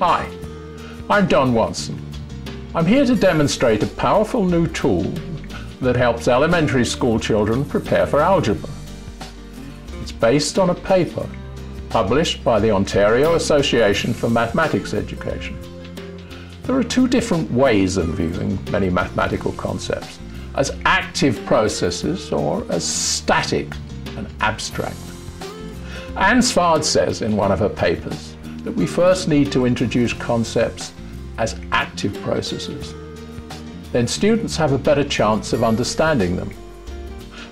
Hi, I'm Don Watson. I'm here to demonstrate a powerful new tool that helps elementary school children prepare for algebra. It's based on a paper published by the Ontario Association for Mathematics Education. There are two different ways of viewing many mathematical concepts: as active processes or as static and abstract. Anne Svard says in one of her papers that we first need to introduce concepts as active processes. Then students have a better chance of understanding them.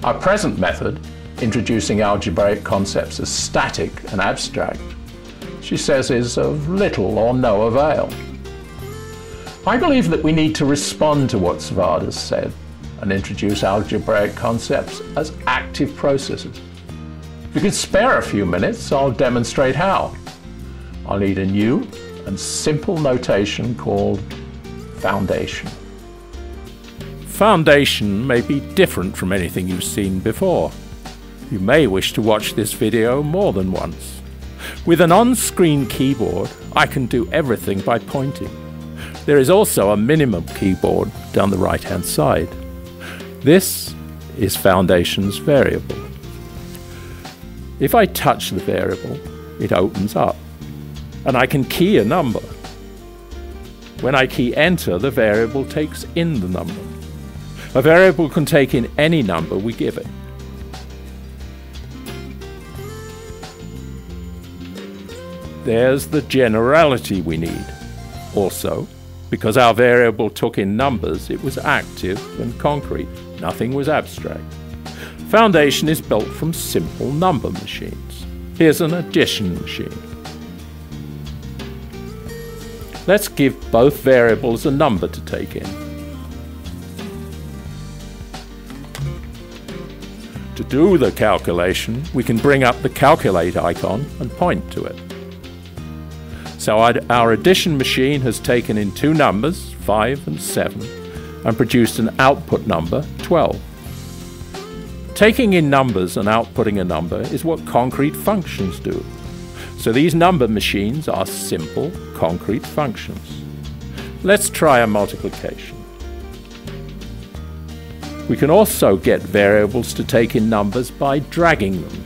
Our present method, introducing algebraic concepts as static and abstract, she says is of little or no avail. I believe that we need to respond to what Svard has said and introduce algebraic concepts as active processes. If you could spare a few minutes, I'll demonstrate how. I'll need a new and simple notation called foundation. Foundation may be different from anything you've seen before. You may wish to watch this video more than once. With an on-screen keyboard, I can do everything by pointing. There is also a minimum keyboard down the right-hand side. This is foundation's variable. If I touch the variable, it opens up, and I can key a number. When I key enter, the variable takes in the number. A variable can take in any number we give it. There's the generality we need. Also, because our variable took in numbers, it was active and concrete. Nothing was abstract. Foundation is built from simple number machines. Here's an addition machine. Let's give both variables a number to take in. To do the calculation, we can bring up the calculate icon and point to it. So our addition machine has taken in two numbers, 5 and 7, and produced an output number, 12. Taking in numbers and outputting a number is what concrete functions do. So these number machines are simple, concrete functions. Let's try a multiplication. We can also get variables to take in numbers by dragging them.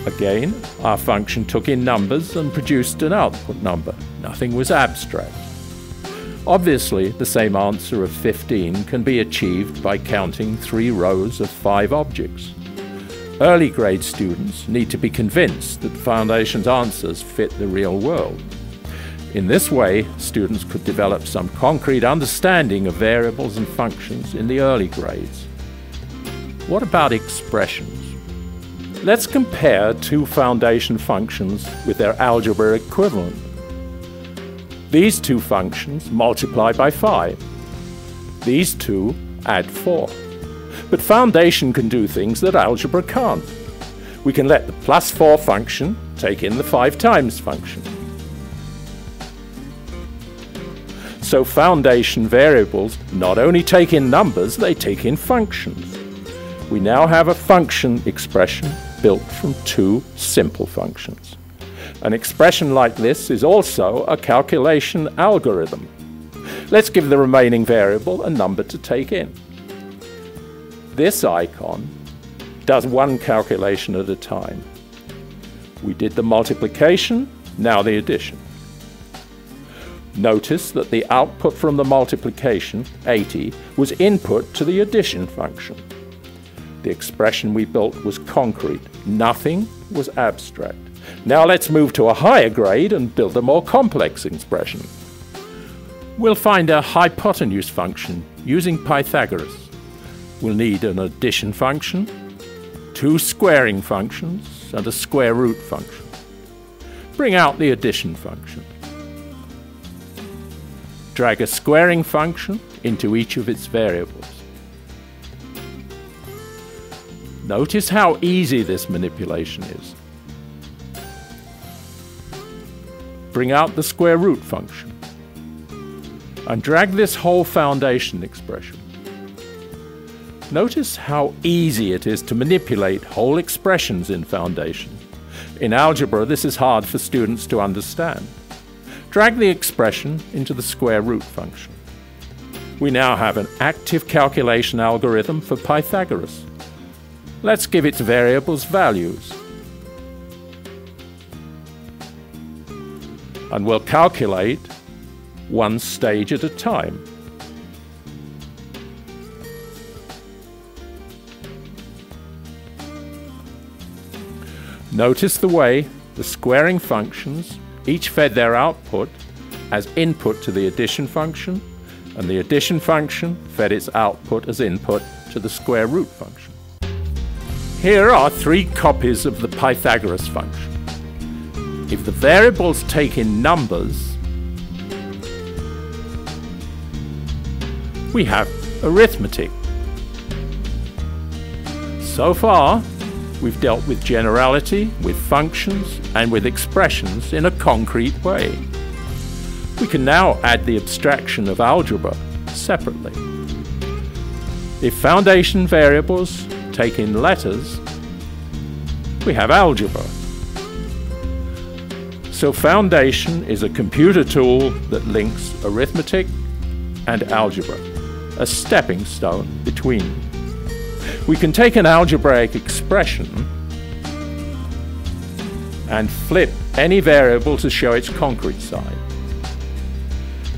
Again, our function took in numbers and produced an output number. Nothing was abstract. Obviously, the same answer of 15 can be achieved by counting 3 rows of 5 objects. Early grade students need to be convinced that Foundation's answers fit the real world. In this way, students could develop some concrete understanding of variables and functions in the early grades. What about expressions? Let's compare two Foundation functions with their algebra equivalent. These two functions multiply by 5. These two add 4. But Foundation can do things that algebra can't. We can let the +4 function take in the 5 times function. So Foundation variables not only take in numbers, they take in functions. We now have a function expression built from two simple functions. An expression like this is also a calculation algorithm. Let's give the remaining variable a number to take in. This icon does one calculation at a time. We did the multiplication, now the addition. Notice that the output from the multiplication, 80, was input to the addition function. The expression we built was concrete. Nothing was abstract. Now let's move to a higher grade and build a more complex expression. We'll find a hypotenuse function using Pythagoras. We'll need an addition function, 2 squaring functions, and a square root function. Bring out the addition function. Drag a squaring function into each of its variables. Notice how easy this manipulation is. Bring out the square root function and drag this whole Foundation expression. Notice how easy it is to manipulate whole expressions in Foundation. In algebra, this is hard for students to understand. Drag the expression into the square root function. We now have an active calculation algorithm for Pythagoras. Let's give its variables values. And we'll calculate one stage at a time. Notice the way the squaring functions each fed their output as input to the addition function, and the addition function fed its output as input to the square root function. Here are 3 copies of the Pythagoras function. If the variables take in numbers, we have arithmetic. So far, we've dealt with generality, with functions, and with expressions in a concrete way. We can now add the abstraction of algebra separately. If foundation variables take in letters, we have algebra. So foundation is a computer tool that links arithmetic and algebra, a stepping stone between. We can take an algebraic expression and flip any variable to show its concrete side.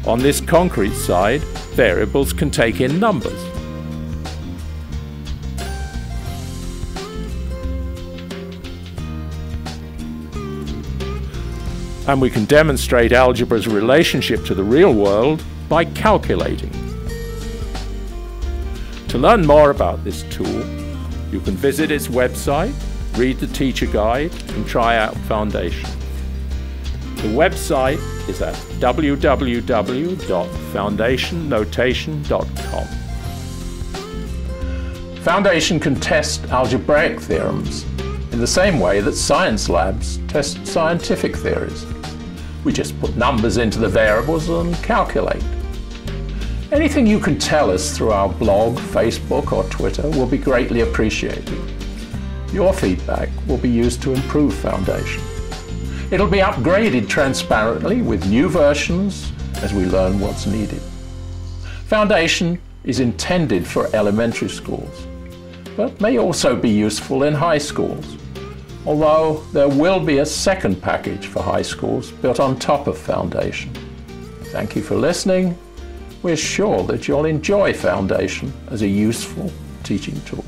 On this concrete side, variables can take in numbers. And we can demonstrate algebra's relationship to the real world by calculating. To learn more about this tool, you can visit its website, read the teacher guide, and try out Foundation. The website is at www.foundationnotation.com. Foundation can test algebraic theorems in the same way that science labs test scientific theories. We just put numbers into the variables and calculate. Anything you can tell us through our blog, Facebook, or Twitter will be greatly appreciated. Your feedback will be used to improve Foundation. It'll be upgraded transparently with new versions as we learn what's needed. Foundation is intended for elementary schools, but may also be useful in high schools, although there will be a second package for high schools built on top of Foundation. Thank you for listening. We're sure that you'll enjoy Foundation as a useful teaching tool.